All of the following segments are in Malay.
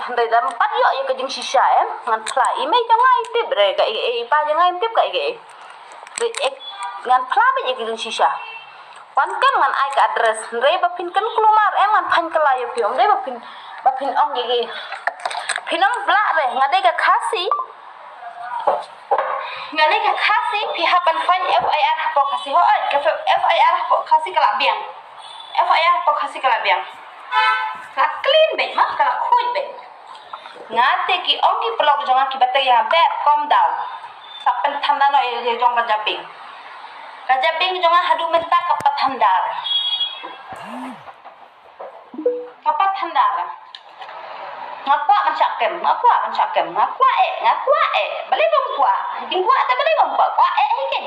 handai dalam pat yo ya ke jing sisa ngan pla ime jang ai tip re ka pa jang ai tip ka ge ngan pla be ke jing sisa wan kan ngan ai ka address re ba pin kan keluar ngan pan kelayo piom re ba pin ong ge pinang bla re ngade ka khasi ngade ka khasi pihak pan fan FIR po khasi ho ai ka FIR po khasi kala biang FIR po khasi kala biang la clean be ma kala khuj be ngate ki ong ki blog jonga ki bata ya beb calm down sapen thanda no ye jong ka jabing jonga hadu menta kapat handar ngakwa man syakem ngakwa balik dong kwa king kwa ta balik dong kwa hikin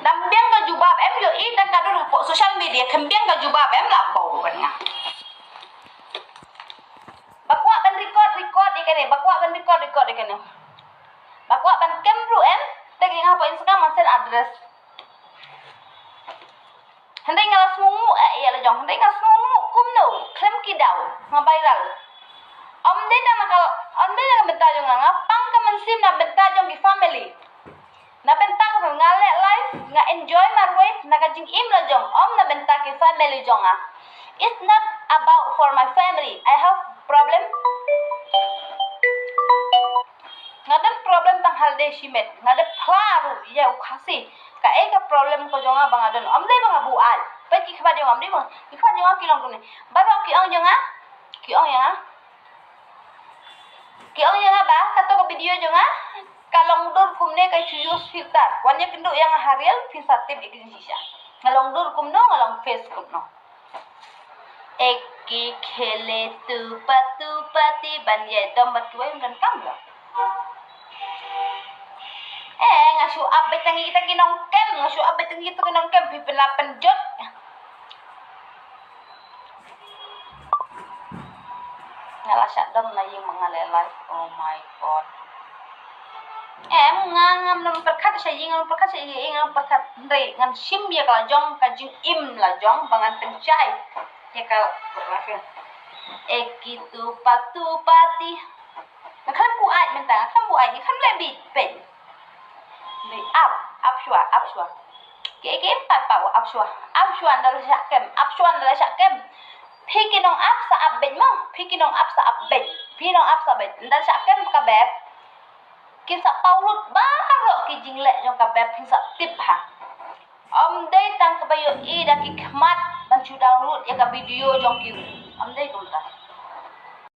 dam biang ka jubab em yo i dan kadu po social media kembiang ka jubab em la bau kan nga bakwa ban record ikene bakwa ban record ikene bakwa ban kemru em tagi nga po Instagram masen address handai nga smungu ya la jong handai nga smungu kumno klem ki daw nga viral om de na benta jong nga pang ka mansim na benta jong ki family na benta ka ngale life nga enjoy marwe na ka jing im la jong om na benta ki family jong it's not about for my family I have problem ngada problem tang halde shimet ngada plaru ya ukhasi ka eka problem ko jonga bang adon om dai bang abu al pa ki khaba jong am di bang ki khaba jong ki long tune ba ki ong jonga ba kato ko video jonga kalong dur kumne kai use filter wanya kendo yang harial fisatim ikin sisa ngalong dur kumno ngalong face kumno eki khele tu pati banye dombat tuwe kan kamla ngasu abet tangi kita kinong kem pipelapan jot ngala syadam na yung mga lelay oh my god ngam nam perkat sa yung perkat ndai ngan sim ya kala jong ka jing im la jong bangan pencai ya kala berlaku ekitu pati nakhan bu ai mentang kham bu ai ni kham le bi pen le up shua ke pa up shua ndal syak kem pikinong up sa abet mo pikinong up sa abet ndal syak kem ka beb kisa paulut baro ki jingle jong ka beb kisa tip ha om dai tang ka bayo i da ki khmat ban chu download ya ka video jong ki om dai kum ta